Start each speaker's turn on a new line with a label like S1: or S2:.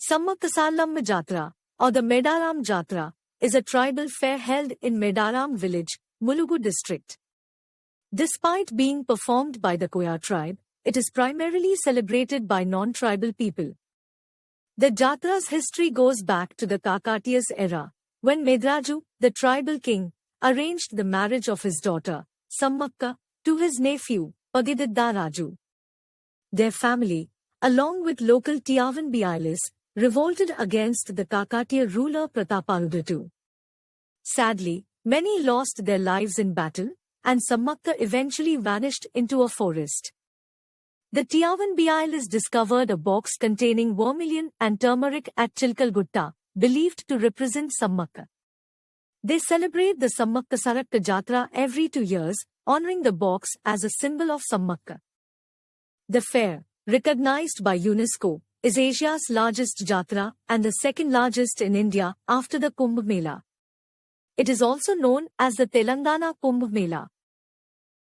S1: Sammakka Sarakka Jathara, or the Medaram Jathara, is a tribal fair held in Medaram village, Mulugu district. Despite being performed by the Koya tribe, it is primarily celebrated by non-tribal people. The Jathara's history goes back to the Kakatiyas era, when Medraju, the tribal king, arranged the marriage of his daughter, Sammakka, to his nephew, Pagididda Raju. Their family, along with local Tiavan Bialis, revolted against the Kakatiya ruler Prataparudra II. Sadly, many lost their lives in battle, and Sammakka eventually vanished into a forest. The Tiavan Bialis discovered a box containing vermilion and turmeric at Chilkalgutta, believed to represent Sammakka. They celebrate the Sammakka Sarakka Jathara every 2 years, honoring the box as a symbol of Sammakka. The fair, recognized by UNESCO, is Asia's largest Jathara and the second largest in India after the Kumbh Mela. It is also known as the Telangana Kumbh Mela.